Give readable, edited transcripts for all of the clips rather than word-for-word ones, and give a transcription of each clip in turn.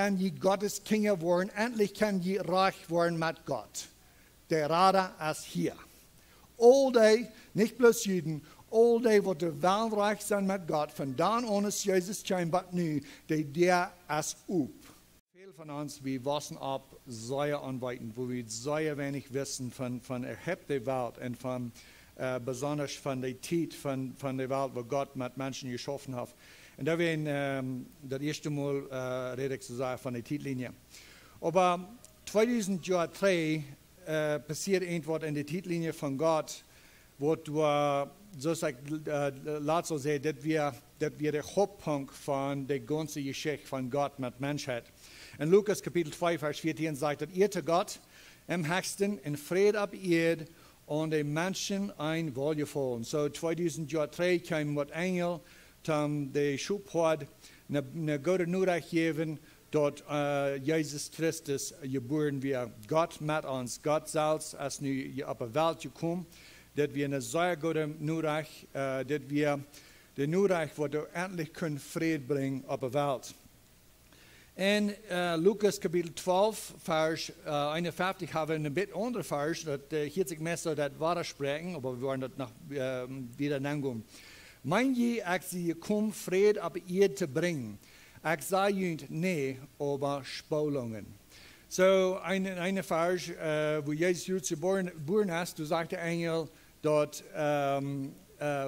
kann je Gottes Kinder werden, endlich kann je reich werden mit Gott. Der Rader ist hier. All die, nicht bloß Juden, all die, die der Welt reich sind mit Gott, von dann an ist Jesus scheinbar nu, der ist up. Viele von uns, wir wissen ab, sehr anweiten, wo wir sehr wenig wissen von der Welt und von, besonders von der Zeit von der Welt, wo Gott mit Menschen geschaffen hat. Und da werden das erste Mal rede ich zu sagen von der Zeitlinie. Aber 2003 passiert irgendwas in der Zeitlinie von Gott, wo du, so sagt, laat so sagen, dass wir der Hauptpunkt von der ganzen Geschichte von Gott mit Menschheit. In Lukas Kapitel 2, Vers 14 sagt, dass ihr zu Gott im Höchsten in Frieden ab Erde und den Menschen ein Wohlgefallen. So 2003 kam mit Engel, die Schubhort eine gute Nachricht geben, dass Jesus Christus geboren wird. Gott mit uns, Gott selbst ist nu auf die Welt gekommen, dass wir eine sehr gute Nachricht, dass wir die Nachricht, die wir endlich können Frieden bringen auf die Welt. In Lukas Kapitel 12, Vers 51 haben wir ein bisschen andere Vers, das hier sich mehr so das Wahre sprechen, aber wir wollen das noch wieder nennen. Mein je, ich sie gekommen, Frieden auf ihr zu bringen. Ich sage ihnen nee, aber Spalungen. So, eine Vers, wo Jesus geboren ist, du sagst der Engel, dort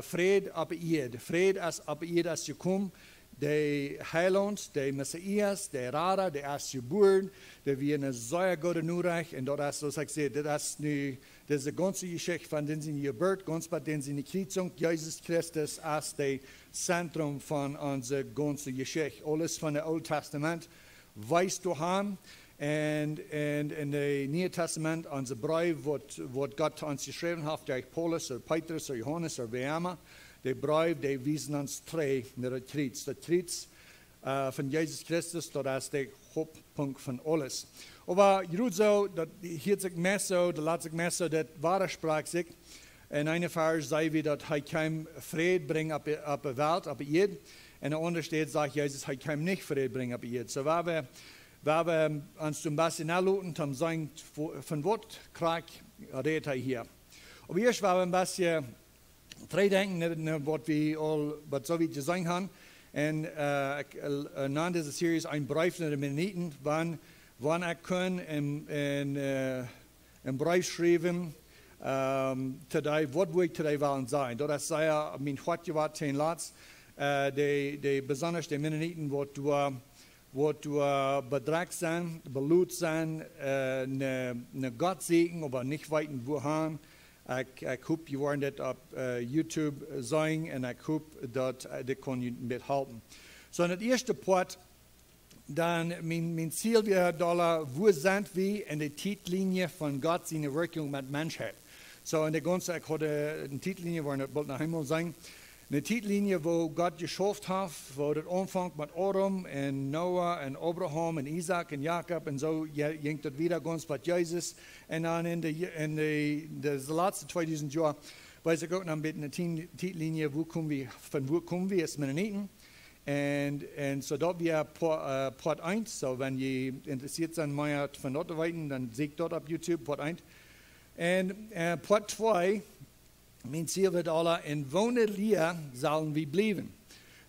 Frieden auf ihr. Frieden ist auf ihr ist gekommen. Der Heiland, der Messias, der Rader, der ist geboren, der wird eine sehr gute Nachricht. Und das ist, so ich sehe, das ist die ganze Geschichte von den sie Geburt, ganz bei den sie Kreuzung. Jesus Christus ist das Zentrum von unserer ganzen Geschichte. Alles von dem Alten Testament weißt du haben. Und in dem Neuen Testament, unser Brief, was Gott uns geschrieben hat, durch Paulus oder Petrus oder Johannes oder wer immer, der Brief, der wiesen uns drei nach dem Kreuz. Der Kreuz von Jesus Christus, das ist der Hauptpunkt von alles. Aber so, hier sich mehr so, da lässt sich mehr so, das wahre sprach sich. In einer Vers sei wie, dass er kein Frieden bringt auf die Welt, auf die Erde. Und in der anderen steht, sagt Jesus, er kann nicht Frieden bringen auf die Erde. So, weil wir uns ein bisschen nachluten, dann sagen, von was Krieg redet er hier. Aber hier war ein bisschen drei denken, was so wie gesagt haben. Und nach dieser Serie ein Brief der Mennoniten, wann ich kann im Brief schreiben, today, was will ich today wollen sein. Das sei ja, mein Hort gewahrt, 10 Latz, die besonders die Mennoniten, wo du bedrückt sein, belut sein, ne Gott segen, aber nicht weiten wohin. Ich hoffe, ihr wollt das auf YouTube sehen und ich hoffe, dass ihr kann mithelfen. So, das erste Part, dann mein Ziel wäre, wo sind wir in der Titellinie von Gott, seine Wirkung mit Menschheit. So, in der ganzen, ich hatte eine Titellinie, wo ich bald nach Himmel sagen, eine Titellinie, wo Gott geschaffen hat, wo das anfängt mit Adam und Noah und Abraham und Isaac und Jakob und so ging das wieder ganz bei Jesus. Und dann in den letzten 2000 Jahren weiß ich auch noch ein bisschen eine Titellinie, von wo kommen wir als Mennoniten. Und so dort wir Part 1, so wenn ihr interessiert seid, mehr von dort weiten, dann seht dort auf YouTube Part 1. Und Part 2, mein Ziel wird alle in Wohnelier sollen wir bleiben.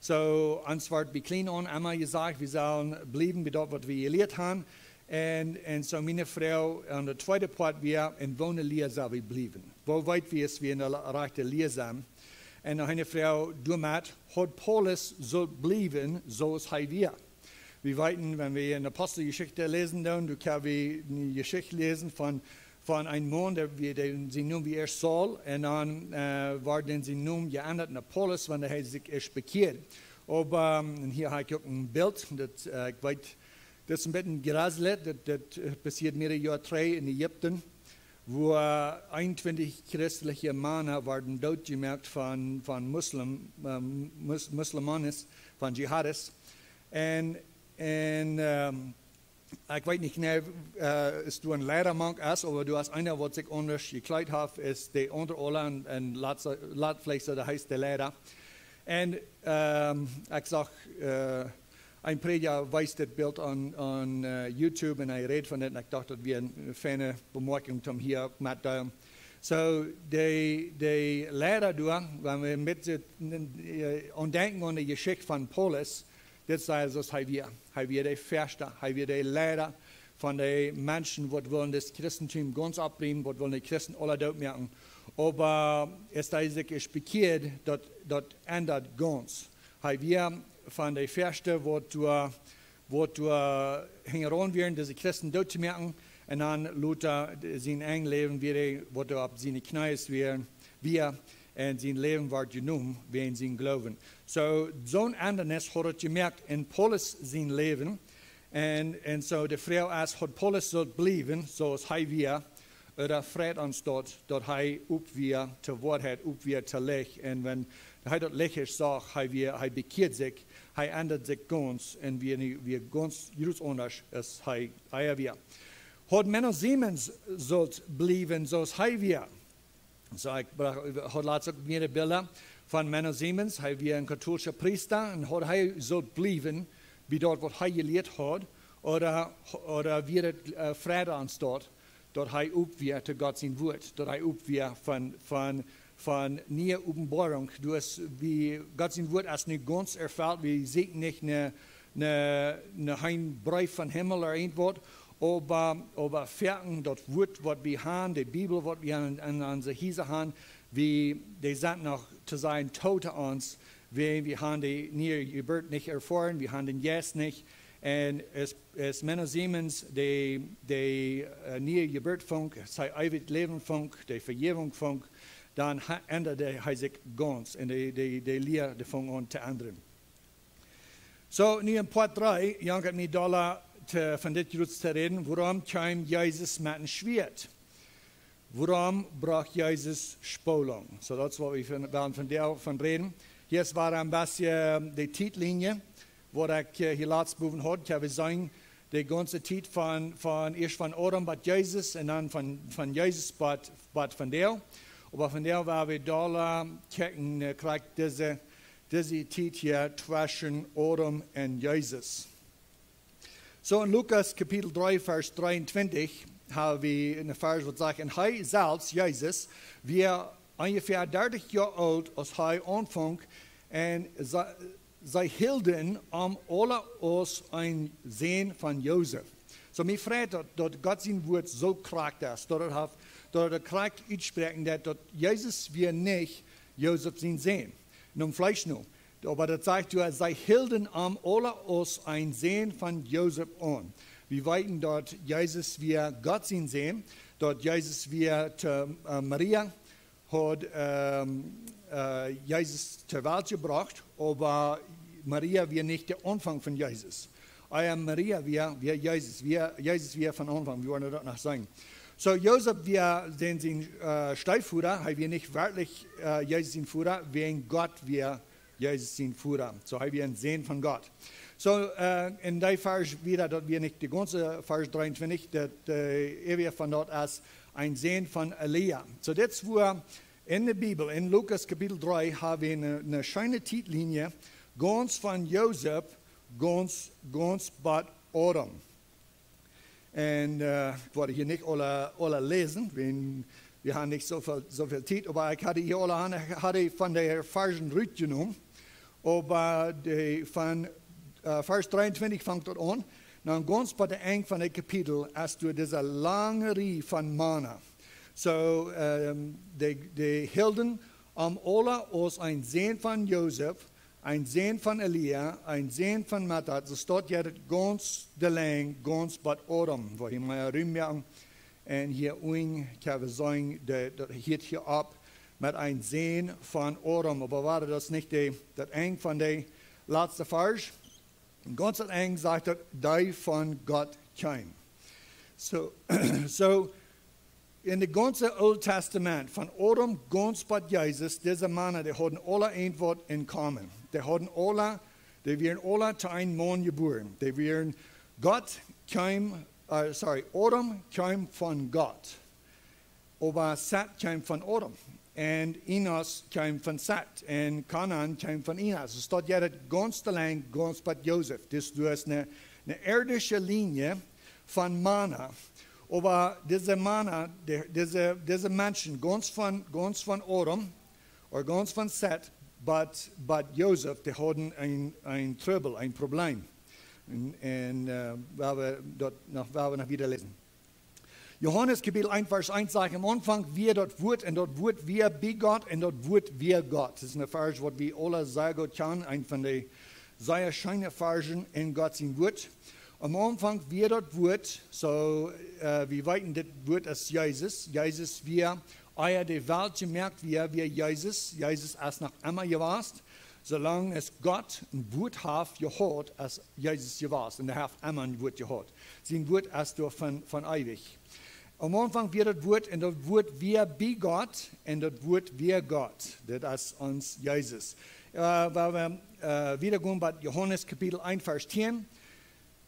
So, uns wird wie klein an einmal gesagt, wir sollen bleiben, wie dort, was wir gelehrt haben. Und so meine Frau, an der zweiten Part, wir in Wohnelier sollen wir bleiben. Wo weit wir es, wir in der rechten Lehr sind. Und eine Frau, du mit, hat Paulus soll bleiben, so ist er wir. Wir weiten, wenn wir in der Apostelgeschichte lesen, dann, du kannst eine Geschichte lesen von einem Mann, sie nun wie Saul, und dann war sie nun geändert nach Paulus, wenn er sich erst bekehrt. Aber hier habe ich auch ein Bild, das, ich weiß, das ist ein bisschen gerasselt, das passiert mehrere Jahre 3 in Ägypten, wo 21 christliche Männer waren totgemerkt von Muslimanes, von Dschihadis. Und ich weiß nicht genau, ist du ein Leitermann ist, aber du hast einer, der sich anders gekleidet hat, ist der unter alle und lädt vielleicht so, der heißt der Leiter. Und ich sage, Ein Prediger weist das Bild an YouTube und redet von das. Und ich dachte, das wäre eine feine Bemerkung, um hier mitzuteilen. So, die Lehrer, wenn wir mit denken an die Geschichte von Paulus, das sei so, wir der Förster, wir der Lehrer von den Menschen, die wollen das Christentum ganz ablehnen, die wollen die Christen alle dort merken. Aber es ist bekehrt, das ändert ganz. Wir von den Förster, wo du hingeron werden, diese Christen dort zu merken, und dann Luther sein eigenes Leben wieder, wo du auf seine Knie wären, wir, und sein Leben war genommen, wegen sein Glauben. So ein Ändernis hat er gemerkt in Paulus sein Leben. Und so die Frau, als hat Paulus soll bleiben, so als wir, oder freut uns dort wir zu Wort hat, wir zu Licht. Und wenn dort Licht ist, sagt, bekehrt sich, ändert sich ganz, und wir ganz just anders, als wir. Hat Männer Siemens sollt bleiben, so als wir. So, ich habe laatst mehrere Bilder von Männer Siemens, wir ein katholischer Priester, und hat soll bleiben, wie dort, was gelehrt hat, oder wir Frieden uns dort wir zu Gott sein Wort, dort wir von nie Offenbarung, wie Gott sein Wort als nicht ganz erfüllt, wie sieht nicht ein Brief von Himmel oder irgendwas, aber Ferken, das Wort, was wir haben, die Bibel, was wir an unsere Hüse haben, wie die sind noch zu sein, Tote uns, wir haben die neue Geburt nicht erfahren, wir haben den Yes nicht. Und es Männer Siemens, die neue Geburt funk, sei ewig Leben funk, die Vergebung funk, dann ändert er sich ganz und die Lehre funk an zu ändern. So, nu in Part 3, jankert mir da von dit zu reden, warum kam Jesus mit einem Schwert? Warum braucht Jesus Spolung? So, das ist, was wir werden von reden. Hier war ein bisschen die Titellinie, wo ich hier laatst bewogen habe. Ich habe sagen, die ganze Zeit erst von Adam bat Jesus und dann von Jesus bat von der. Aber von der war wir da checken, kriegt diese Zeit hier zwischen Adam und Jesus. So in Lukas Kapitel 3, Vers 23 haben wir in der Vers, wo sagt, und er selbst, Jesus, wir ungefähr 30 Jahre alt, als er anfing, und sie hielten alle aus ein Sehen von Josef. So mir freut, dass Gott sein Wort so kragt ist, dass er kragt uitspreken, dass Jesus wir nicht Josef sein Sehen. Nun vielleicht nur. Aber das sagt, sie hielten alle aus ein Sehen von Josef an. Wir weiten dort Jesus wir Gott sein Sehen, dort Jesus wir Maria hat Jesus zur Welt gebracht, aber Maria wir nicht der Anfang von Jesus. Maria wir Jesus, Jesus wir von Anfang, wir wollen das noch sagen. So Josef wir den sein Stiefvater, wir nicht wörtlich Jesus sein Vater, wegen Gott wir Jesus sein Vater. So haben wir ein Sehen von Gott. So in der Vers wieder, dass wir nicht die ganze Vers 23, dass wir von dort als ein Sehen von Elia. So das war in der Bibel, in Lukas Kapitel 3, haben wir eine schöne Titellinie, ganz von Josef, ganz bei Adam. Und ich wollte hier nicht alle lesen, wir haben nicht so viel Zeit, aber ich hatte hier alle von der Versen genommen. Aber von Vers 23 fängt dort an. Dann ganz bei der Ende von dem Kapitel hast du diese lange Reihe von Mana. So, die hielten alle aus ein Sehen von Josef, ein Sehen von Elia, ein Sehen von Mattat. So steht ja ganz der Lang, ganz bei Adam, wo ich mal rübermerken. Und hier unten kann ich sagen, das hört hier ab mit ein Sehen von Adam. Aber war das nicht das Eng von der letzten Vers? Ganz eng sagt er, die von Gott kam. So in dem ganzen Alten Testament, von Adam ganz bei Jesus, diese Männer, die hatten alle ein Wort in common. Die werden alle zu einem Mann geboren. Adam kam von Gott. Aber Seth kam von Adam. En Enos kwam van Seth. En Canaan kwam van Enos. Dus dat jij het ganze lijn gans bij Jozef. Dus du hast een irdische linie van Mana. Aber diese Mana, diese Menschen, ganz von Adam, oder ganz von Seth, but Joseph, die hatten ein Trouble, ein Problem. Und werden wir noch wieder lesen. Johannes Kapitel 1, Vers 1 sagt, am Anfang wir dort Wort, und dort Wort wir bei Gott, und dort Wort wir Gott. Das ist eine Vers, was wir alle sehr gut kennen, ein von den sehr schönen Versen in Gottes Wort. Am Anfang wir dort Wort, so wir weiten das Wort als Jesus. Jesus, wir, euer die Welt gemerkt, wir Jesus als noch immer gewesen, solange es Gott ein Wort hat gehört, als Jesus gewesen. Und er hat immer ein Wort gehört. Sein Wort ist durch von ewig. Am Anfang wir das Wort, und das Wort wir bei Gott, und das Wort wir Gott. Das ist uns Jesus. Weil wir wieder gehen bei Johannes Kapitel 1, Vers 10.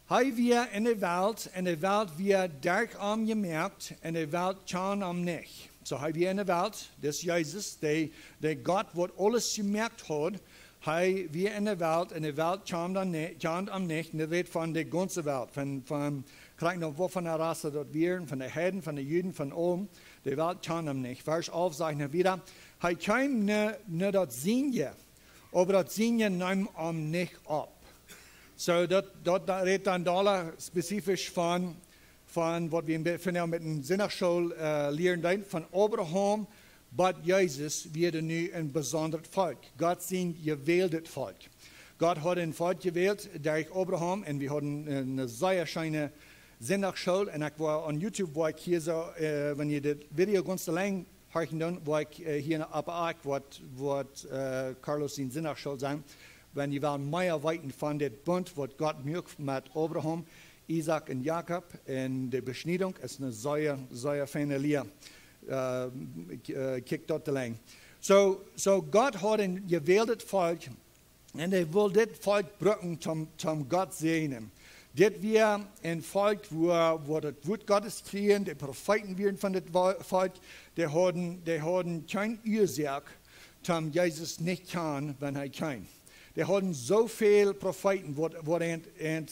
Hij wir in de Welt wir dirk am gemerkt, en de Welt kan am nicht. So hij wir in de Welt, das ist Jesus, der Gott, wat alles gemerkt hat, hij wir in de Welt, en de Welt kan am nicht, en dat redt van de ganze Welt, van krijg nog wat van de Rasse dort wir, van de Heiden, van de Juden, van allem, de Welt kan am nicht. Vers 11 sagt er wieder, hij kan ne dat zien je, aber dat zien je neem am nicht ab. So, dat redt dan daar specifisch van wat we met een zinnigschool leren, van Abraham, but Jezus weer nu een bijzonder volk. God zijn gewähltes volk. God had een volk gewählt, durch Abraham, en we hadden een zeer schöne zinnigschool. En ik was op YouTube, waar ik hier zo, wanneer je dit video ganz lang harken doen, waar ik hier op wat Carlos zijn zinnigschool zijn. Wenn die waren mehr weiten von dem Bund, was Gott mögt mit Abraham, Isaac und Jakob, und die Beschneidung ist eine sehr feine Lehre. Kickt dort lang. So Gott hat ein gewähltes Volk, und er will das Volk brücken zum Gott segnen. Das wir ein Volk, wo das Wort Gottes kriegen, die Propheten werden von dem Volk, die haben kein Ursache, zum Jesus nicht kann, wenn er kann. Die hatten so viele Propheten, die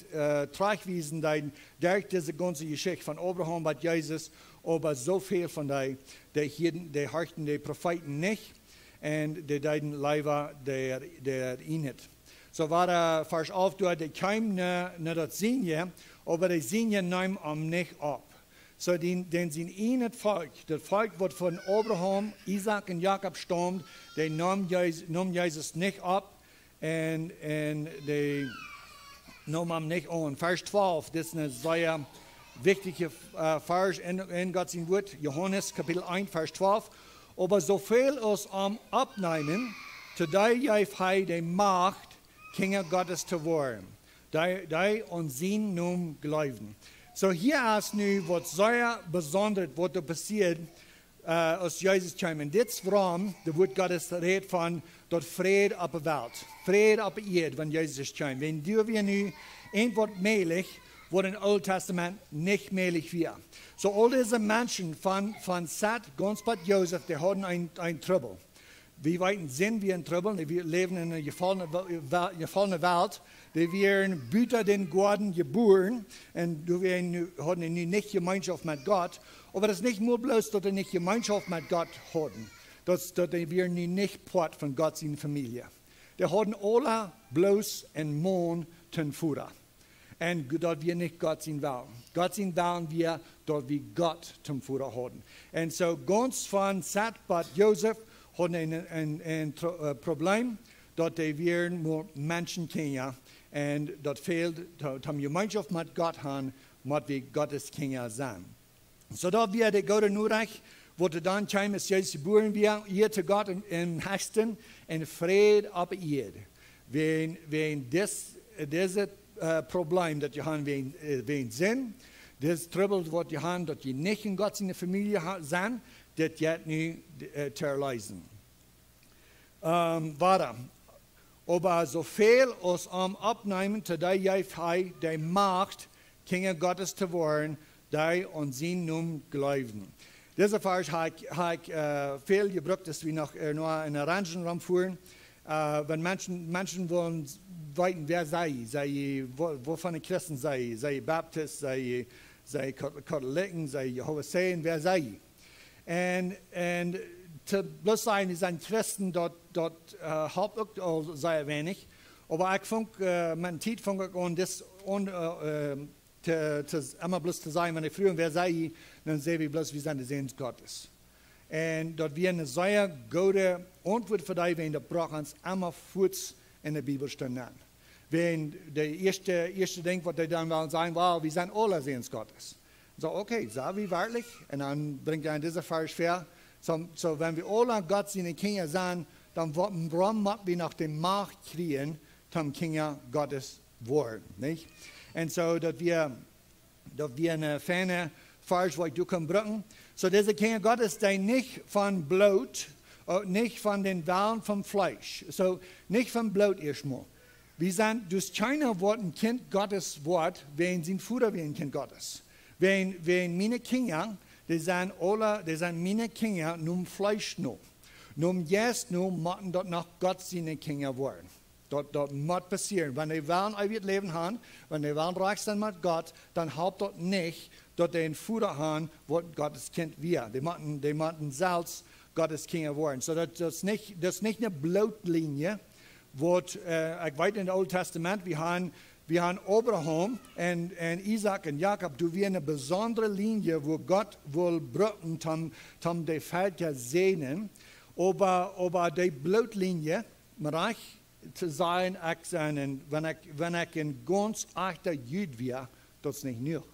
tragwiesen durch diese ganze Geschichte von Abraham bei Jesus, aber so viel von denen, die harten die Propheten nicht, und die deiden leider der ihn nicht. So war der Vers 11 dort, die kamen nicht das sehen, aber die sehen nehmen am nicht ab. So denn sind ihnen Volk, das Volk, das von Abraham, Isaac und Jakob stammt, die nahm Jesus nicht ab. Und die nahmen nicht an. Vers 12, das ist eine sehr wichtige Vers in Gottes Wort. Johannes Kapitel 1, Vers 12. Aber so viel aus am Abnehmen, zu der gef hij die Macht, Kinder Gottes zu werden. Die an sein Namen glauben. So hier ist nun, was sehr besonders, was da passiert, als Jesus kam. Und das warum, der Wort Gottes redet von, dort Friede op de Welt, Friede op de Erde, wenn Jesus kam. Wenn wir nu ein Wort möglich, wo im Alten Testament nicht möglich war. So all diese Menschen von Seth, ganz bei Joseph, die hatten ein Trouble. Wie weit sind wir in Trouble? Wir leben in einer gefallenen Welt. Die wären Büter den Gorden geboren und wir hatten nicht Gemeinschaft mit Gott. Aber das ist nicht nur bloß, dass wir nicht Gemeinschaft mit Gott hatten. Dat wir nicht part von Gottes Familie. Die hatten alle bloß einen Mann ten Führer. Und dort wir nicht Gott sein wollen. Gott sein wollen wir, dort wir Gott zum Führer haben. Und so ganz von Seth bis Joseph hatten ein Problem, dort wir nur Menschen kennen. Und dort fehlt, die Gemeinschaft mit Gott haben, mit wir Gottes Kinder sein. So dort wir die Gute Nurreich, wo dann kam, ist Jesus geboren wir, hier zu Gott im Hesten, in Friede auf Erde. Wenn dieses Problem, das wir haben, wenn Sinn, das Trouble, was wir haben, dass wir nicht in Gott in der Familie sind, das jetzt nicht zu erleisen. Weiter. Aber so viel aus am Abnehmen, zu der Jefhei, der Macht, Kinder Gottes zu werden, die an seinen Namen glauben. Diese Vers habe ich viel gebraucht, dass wir noch in Orangen rumfuhren. Wenn Menschen wollen wissen, wer sei, wovon die Christen sei Baptist, sei Katholiken, sei Jehovah's Sehen, wer sei. Und zu bloß sein, die sind Christen, dort hauptsächlich sehr wenig. Aber ich fand, man Zeit fand ich an das, immer bloß zu sein, wenn ich früher wer sei, dann sehen wir bloß, wie sind die Sehens Gottes. Und dort wir eine sehr gute Antwort für die, wenn der braucht uns immer kurz in der Bibel stehen. Wenn der erste Ding, was die dann wollen sagen, wow, wir sind alle Sehens Gottes. So, okay, sagen wir wirklich, und dann bringt er in dieser Vers vor, so wenn wir alle Gott seine Kinder sind, dann warum müssen wir nach dem Macht kriegen, zum Kinder Gottes werden, nicht? Und so, dass wir eine feine Vers, wo du kannst brücken. So, diese Kinder Gottes, die nicht von Blut, nicht von den Wahlen vom Fleisch. So, nicht von Blut erstmal. Wir sind durch keiner Wort ein Kind Gottes Wort, wenn sie ein Futter wie ein Kind Gottes. Wenn meine Kinder, die sind meine Kinder, nur Fleisch noch. Nur jetzt nur, müssen dort nach Gott seine Kinder werden. Dort muss passieren. Wenn die wollen ein Leben haben, wenn die wollen reich sein mit Gott, dann haupt dort nicht, dort den Futter haben, wo Gottes Kind wir. Die müssen selbst Gottes Kinder werden. So, das ist nicht eine Blutlinie, wo, ich weiß in dem Alten Testament, wir haben Abraham und Isaac und Jakob, du wirst eine besondere Linie, wo Gott will brücken, um die Völker segnen. Aber die Blutlinie, reich zu sein, wenn ich ein ganz echter Jüd wäre, das ist nicht nur.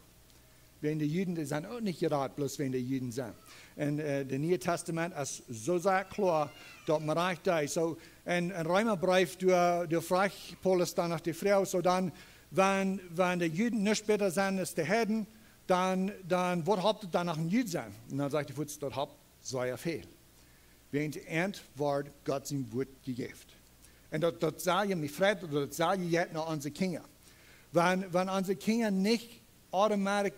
Wenn die Jüden, die sind auch nicht gerade, bloß wenn die Jüden sind. Und das Neue Testament ist so sehr klar, dass man reich da ist. So, ein Römerbrief, du fragst Paulus dann nach der Frau, so dann, wenn die Jüden nicht besser sind als die Heiden, dann was habt ihr dann nach einem Jüd sein? Und dann sagt die Fuß, das habt sehr viel. Wenn die Antwort Gott sein Wort gegeben. Und das sage ich mir Fred, oder das sage ich jetzt noch unsere Kinder. Wenn unsere Kinder nicht automatisch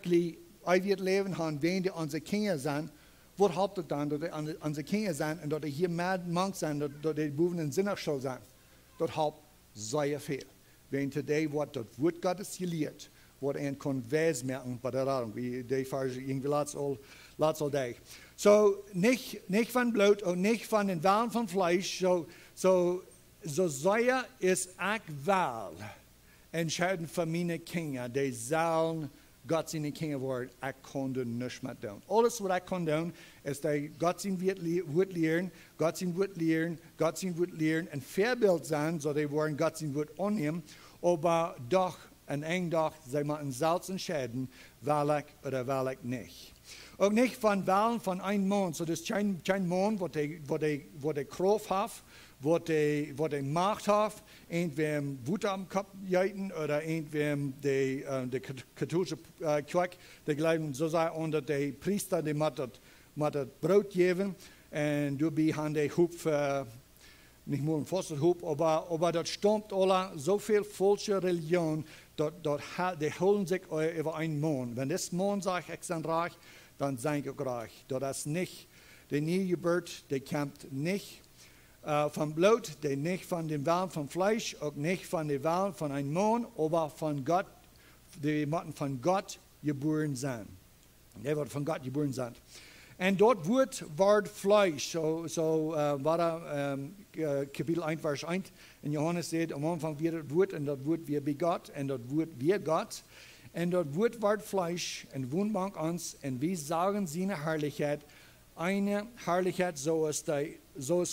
ewig Leben haben, wenn die unsere Kinder sind, was habt ihr dann, dass die unsere Kinder sind und dass die hier mehr Mann sind, dass die Buben in Sinnerschule sind? Das habt sehr viel. Wenn today wird das Wort Gottes gelehrt, wird ein Konvers merken bei der Radung, wie die Farge irgendwie laatst all day. So, nicht von Blut und nicht von den Wahlen von Fleisch, so sehr ist auch Wahl entscheidend für meine Kinder, die sollen Gott seine Kinder werden, ich kann nicht mehr tun. Alles, was ich kann tun, ist, dass Gott sein Wort lehren, Gott sein Wort lehren, Gott sein Wort lehren, ein Vorbild sein, so die wollen Gott sein Wort annehmen, aber doch, ein Tag, sie müssen selbst entscheiden, will ich oder will ich nicht. Auch nicht von Wahlen von einem Mann, so das ist kein Mann, wo die Kraft hat, wo die Macht hat, entweder Wut am Kopf jeiten oder entweder die katholische Kirche, die glauben so sehr unter die Priester, die muss das Brot geben und du bist an der Hub, nicht nur ein Fosterhub, aber dort stammt alle so viel falsche Religion, die holen sich über einen Mann. Wenn das Mann sagt, ich bin reich, dann seid ihr reich. Das ist nicht die Neugeburt, die kommt nicht vom Blut, die nicht von den Wahlen vom Fleisch, auch nicht von den Wahlen von einem Mann, aber von Gott, die müssen von Gott geboren sein. Die wird von Gott geboren sein. Und dort wird Fleisch, so war da Kapitel 1, Vers 1, in Johannes steht, am Anfang wird das Wort, und das Wort wird bei Gott, und das Wort wir Gott. Und dort wird Fleisch, und wohnt bei uns, und wir sagen seine Herrlichkeit, eine Herrlichkeit, so ist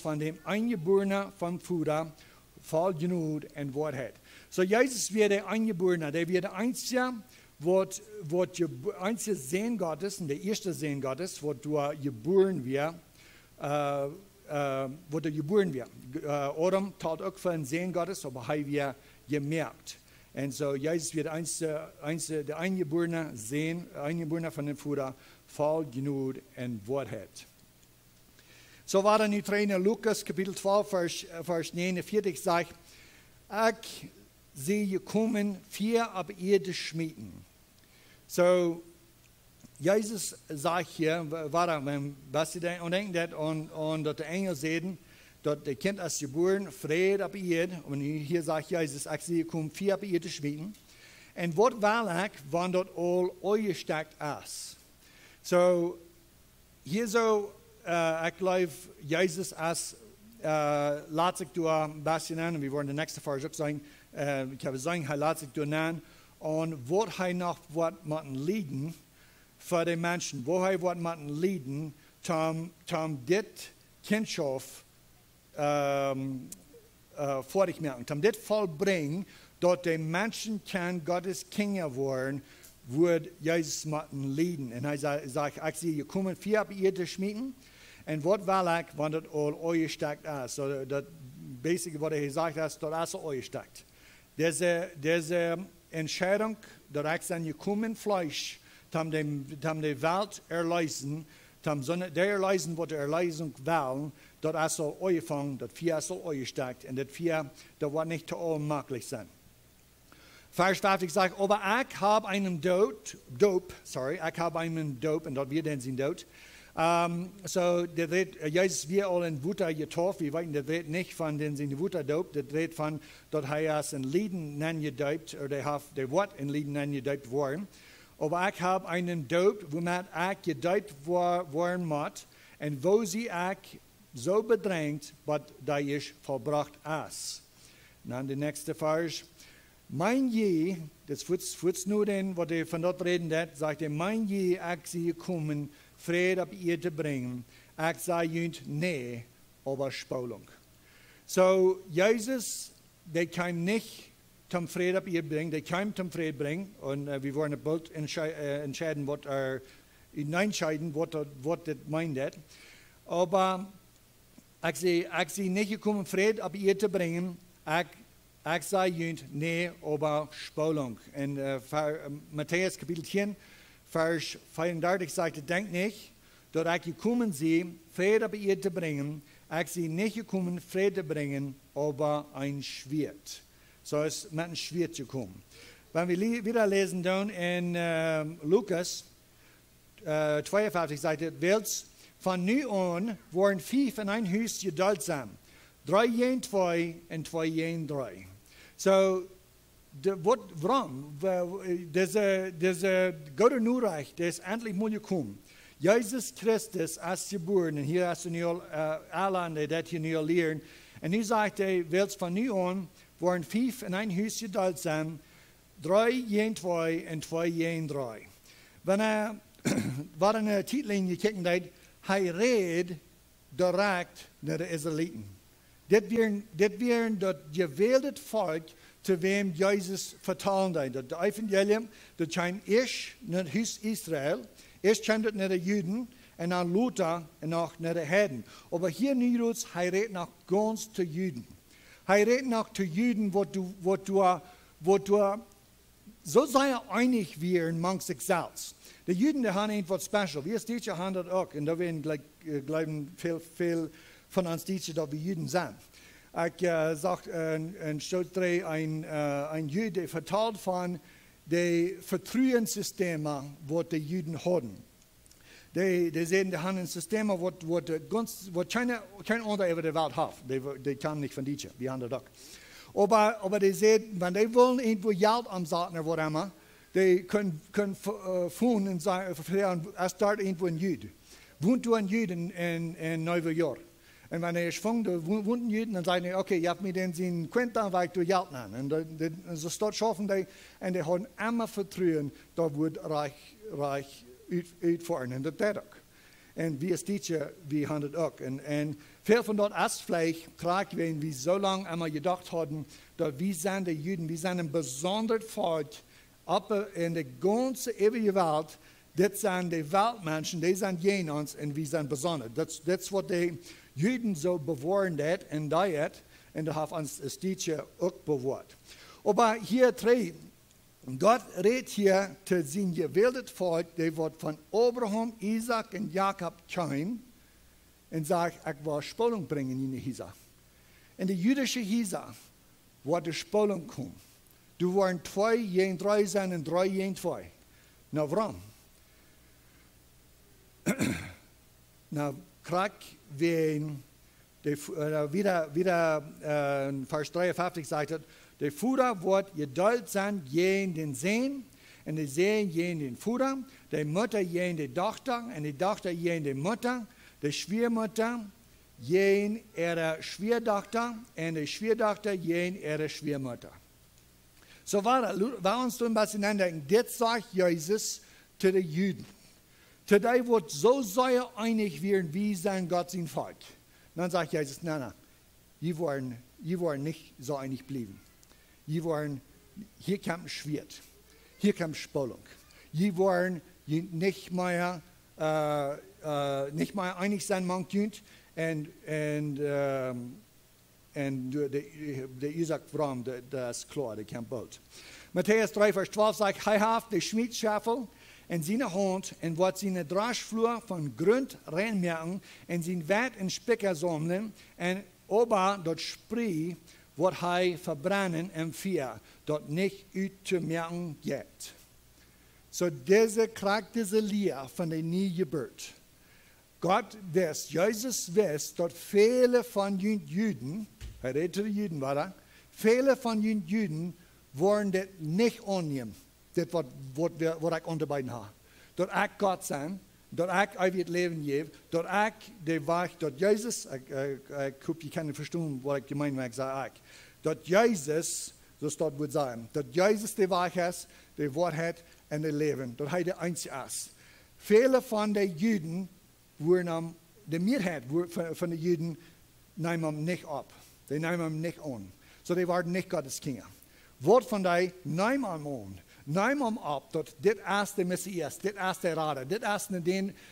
von dem Eingeborenen vom Futter, voll Genug und Wahrheit. So Jesus wird der Eingeborene, der wird der Einzige, was der einzige Sehen Gottes, und der erste Sehen Gottes, wo du geboren wirst, Adam tat auch für ein Sehen Gottes, aber haben wir gemerkt. Und so Jesus wird der Eingeborene Sehen, Eingeborene von dem Futter, voll Genug und Wahrheit. So war dann die Trainer Lukas, Kapitel 12, Vers 49, sagt, ich sehe kommen, vier ab Erde schmieden. So, Jezus sagt hier, was sie denken, dat de engel zeiden, dat de kind als geboren vrede op eerd, en hier zegt Jezus, ik zie je kom 4 op eerd te schweten, en wat waarlijk, want dat al uitgestekt is. So, hier zo, ik geloof, Jezus als, laat zich door een beetje aan, en we worden de nächste vers ook zijn, ik heb zeggen, hij laat zich door aan, en wat hij nog wat moeten leiden, voor de mensen, waar hij wat moeten leiden, om dit kindschap fertig maken, om dit volbrengen, dat de mensen kan Gottes Kinder worden, wordt Jezus moeten leiden. En hij zegt, ik zie je komen 4 op je te schmieden, en wat wil ik, want het al uitgestekt is. So, dat basic wat hij gezegd heeft, dat is al uitgestekt. Deze Entscheidung, dat ik zijn gekomen Fleisch, om de Welt erleisen, om de erleisen, wat de erleising wil, dat is al uitgevangen, dat 4 is al uitgestekt, en dat 4, dat wordt niet te onmogelijk zijn. Vers 50 sagt, aber ich habe einen Doop, en dat wir den zijn dood. So, dat redt, Jezus weer al in Wutter getauft, wir weten, dat redt nicht von den zijn Wutterdoop, dat redt van, dat hij als een Lieden gedoopt, oder der wordt in Lieden gedoopt worden. Aber ich habe einen Doop, womit ich gedoopt worden moet, en wo sie ich so bedrängt, wat dat is volbracht is. Dan de nächste Vers. Mein je, das wird nur den, was er von dort reden hat, sagt er, mein je, ich sie kommen, Friede auf ihr zu bringen, ich sei jünd nee, aber Spolung. So, Jesus, der kam nicht zum Friede auf ihr bringen, der kam zum Friede bringen, und wir wollen bald entscheiden, hineinscheiden, was das meint. Aber ich sei nicht gekommen, Friede auf ihr zu bringen, ich sei jünd nee, aber Spolung. In Matthäus Kapitel 10, Vers 34 sagt, denk nicht, dass ich gekommen sei, Friede bei ihr zu bringen. Ich sei nicht gekommen, Friede zu bringen, aber ein Schwert. So ist mit einem Schwert gekommen. Wenn wir wieder lesen dann in Lukas 52 sagt, Wels von nu an waren 5 in ein Haus geduldsam. 3 jen 2 en 2 jen 3. So, waarom? Deze Goede Nieuwreich, dat is eindelijk moeilijk gekomen. Jezus Christus is geboren, en hier is nu al alle dat je nu al leren. En nu zegt hij, wels van nu aan, waren 5 in een huis geduldsam, 3 jen 2 en 2 jen 3. Wanneer wat in de titelin gekeken dat hij reed direct naar de Israëlieten. Dit waren dat gewählte volk, zu wem Jesus vertalen deed. Dat evangelium, dat zijn eerst naar het huis Israël, eerst zijn dat naar de Juden, en dan Luther, en nog naar de Heiden. Maar hier nu roept, hij redt nog ganz te Juden. Hij redt nog te Juden, wat du so sei einig wie in manch zichzelf. De Juden, die hebben iets wat special. Wir Deutsche haben das auch, und da werden glauben viel von uns Deutsche, dass wir Juden sind. Ich sagte, ein Stuttgart, ein Jude vertalt von den Vertrauenssystemen, die die Juden haben. Die sehen, die haben ein System, das kein anderer über der Welt hat. Die kann nicht von Deutschen, wir haben das auch. Aber die sehen, wenn die wollen irgendwo Geld ansetzen oder was immer, die können finden und sagen, es dort irgendwo ein Jude. Wohnt du ein Jude in New York? Und wenn er schwung, da wohnten Juden, dann sagen die, okay, ihr habt mir den Sinn Quinta, weil du Geld nehmen. Und so dort schaffen die, und die haben immer Vertrauen, da wird reich uitvoeren. Und das ist auch. Und wir als Teacher, wir haben das auch. Und viel von dort ist vielleicht klar gewesen, wie so lange einmal gedacht haben, dass wir sind die Juden, wir sind ein besonderes Volk, aber in der ganzen ewigen Welt, das sind die Weltmenschen, die sind jene uns, und wir sind besonders. Das ist, was die Juden so bewahren hat, und da haben uns als Teacher auch bewahrt. Aber hier drei, Gott redet hier zu sein gewähltes Volk, der wird von Abraham, Isaac und Jakob kommen und sagt, ich will Spaltung bringen in die Hisa. In die jüdische Hisa wird die Spaltung kommen. Du waren 2 gegen 3 sein und 3 gegen 2. Na warum? nou krak wen, wieder Vers 53 sagt het, de Futter wordt geduld zijn jen den Zeen, en de Zeen jen den Futter, de Mutter jen de Dochter, en de Dochter jen de Mutter, de Schwiegermutter jen ihre Schwiegerdochter, en de Schwiegerdochter jen ihre Schwiegermutter. So waar ons toen een beetje nadenken, dit zegt Jezus te de Juden. Today wordt zo zeer einig werden, wie zijn God zijn volk. Dan sagt Jesus, nein, je wollen nicht so einig bleiben. Hier kommt Schwert, hier kommt Spannung. Je wollen nicht mehr einig sein, man kunt. En de Isaac Bram, dat is klaar, dat kan boot. Matthäus 3, vers 12 sagt, hij heeft de schmiedschaffel in zijn hand en wordt zijn draagvloer van grond reinmerken en zijn wet en spikker samelen en ober dat spree wordt hij verbrennen en vuur dat niet uit te merken gaat. So deze krijgt deze leer van de nieuwe geboorte. God wist, Jezus wist, dat vele van jullie Juden, hij redt de Juden, waar vele van jullie Juden worden dit niet aannemen. Dit wat ik onderbeiden heb. Dat ik God zijn, dat ik uit het leven geef, dat ik de weg, dat Jezus, ik hoop je kan verstaan wat ik gemein maak, zeg ik. Dat Jezus, zoals dat moet zijn, dat Jezus de weg is, de waarheid en de leven. Dat hij de einzige is. Vele van de Juden worden de meerheid van de Juden nemen hem niet op. Die nemen hem niet aan. So die worden niet Gottes kinderen. Wat van die nemen hem aan. Neem hem op dat dit is de Messias, dit is de Redder, dit is de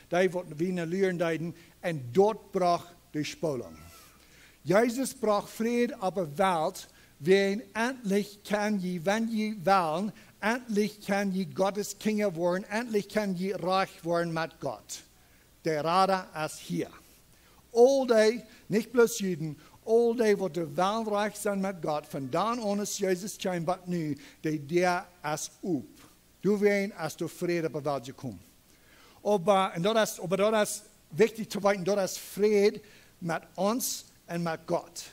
die wat we naar leren deiden en dort bracht de spanning. Jezus bracht vrede op de wereld, waarin endlich kan je, wenn je wil, endlich kan je Gottes Kinder worden, endlich kan je reich worden met God. Der Redder ist hier. All die, nicht bloß Juden, all die, wat de welreich zijn met God, vandaan aan is Jezus schijnbaar nu, die der is op. Du wen als du vrede op de wereld gekomen. Aber dat is wichtig te weten, dat is vrede met ons en met God.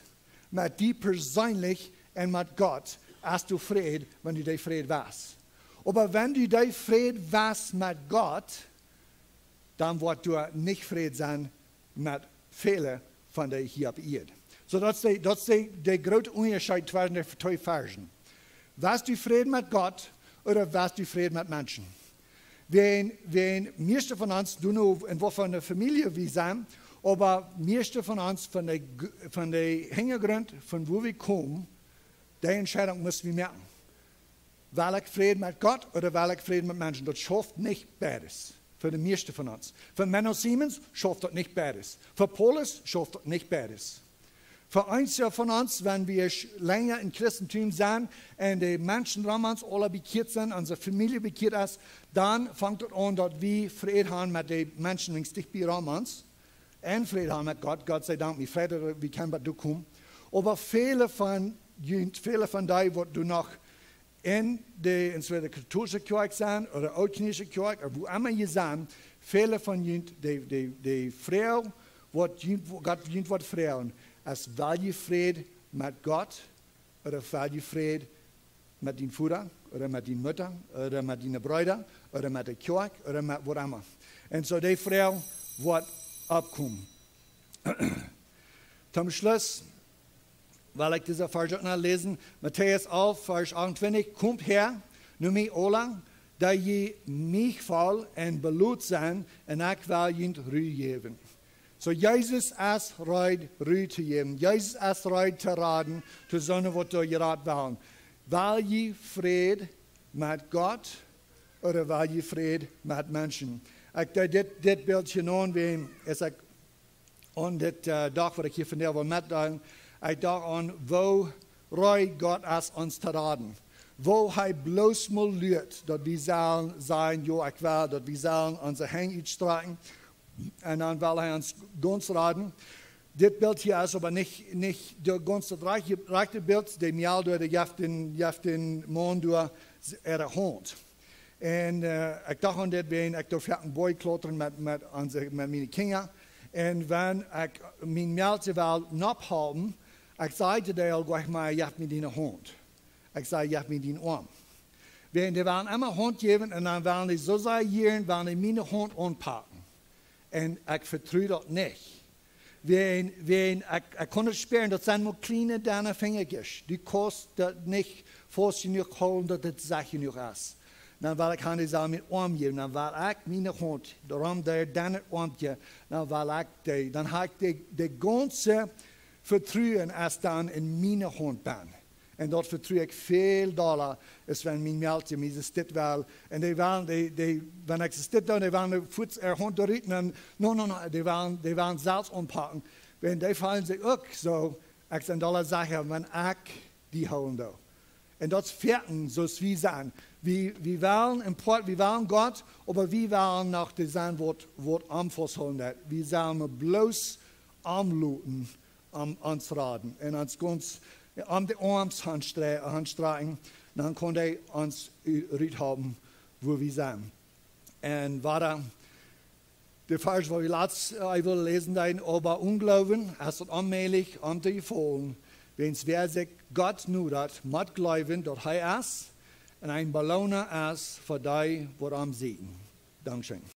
Met die persoonlijk en met God, als du vrede, wanneer du die vrede was. Aber wenn du die vrede was met God, dan wordt du niet vrede zijn met vele van die hier op aarde. So dat is de grote onderscheid tussen de twee versen. Was du vrede met God, oder was du vrede met mensen? Wen meeste van ons doen in wat van de familie we zijn, aber meeste van ons van de hintergrond van waar we komen, die Entscheidung müssen wir merken. Wil ik vrede met God, oder wil ik vrede met mensen? Dat schafft niet beides. Für die meeste van ons. Für Menno Siemens schafft das nicht beides. Für Paulus schafft das nicht beides. Für einzelne von uns, wenn wir länger im Christentum sind und die Menschen damals alle bekehrt sind, unsere Familie bekehrt ist, dann fängt es an, dass wir Frieden haben mit den Menschen, die sich bei uns und Frieden haben mit Gott. Gott sei Dank, mit Frieden, wie kann man da kommen? Aber viele von denen, die du noch in der katholischen Kirche zijn, of de oud-Knische Kirche, of waar immer je zijn, vele van jullie, de vrouw, wat jullie wordt vrouwen, als wil je vrede met God, of wil je vrede met die vader, of met die moeder, of met die broeder, of met de kerk, of met wat immer. En zo die vrouw wordt opkomen. Zum Schluss, weil ich diese Vers auch noch lesen, Matthäus 11, Vers 28, kommt her, nu mij alle, dat je mich val en beloot zijn, en ik wil je rui geven. So Jezus is rui te geven, Jezus is rui te raden, te zonen wat je raad wil. Wil je vrede met God, of wil je vrede met mensen? Ik dit beeldje aan, als ik aan dit dag wat ik hier vandaag wil metdelen, ik dacht aan, wo rui God is ons te raden. Wo hij bloos mal leert, dat we zullen zijn, ja, ik wil, dat we zullen onze hang uitstrekken. En dan wil hij ons ganz raden. Dit beeld hier is aber niet de ganze rechte beeld, die mij door de jeften man door de hand. En ik dacht aan dit, ik durf een boy klotteren met mijn kinderen. En wenn ik mijn meldje wil ophouden, ik zei te deel, gleich maar, je hebt me die hond. Ik zei, je hebt me die arm. Wenn die willen immer hond geven en dan willen die zo zijn hier, willen die mijn hond aanpakken. En ik vertrouw dat niet. Ik kon het sparen, dat zijn maar kleine dunne vingertjes. Die kost dat niet voor je nu houden dat het zacht genoeg is. Dan wil ik aan die zaal met arm geven, dan wil ik mijn hond, daarom daar dan het armje, dan wil ik die, dan heb ik de ganze vertrouwen als dan in mijn hond ben. En dat vertrouw ik veel dollar, als wenn mijn meldje mij ze dit wel. En wenn ik ze dit doe, die willen voets er hond doorrijden, en die willen zelfs aanpakken. En die vallen zich ook zo, ik zijn dollar zeggen, wenn ik die houden doe. En dat is vierten, zoals we zijn. We willen Gott, aber wir willen noch das sein, was Amphos holen. Wir sollen bloß anluten, ans Raden. Und uns ganz an die Arms handstreichen, dann kann er uns rüt haben, wo wir sind. Und weiter, der Vers, wo wir letzt will lesen, aber Unglauben, es ist allmählich zu gefallen, wenn es wer sich Gott nutert, mit Glauben, dort er ist, en een beloner is voor die wat am zien. Dankzij.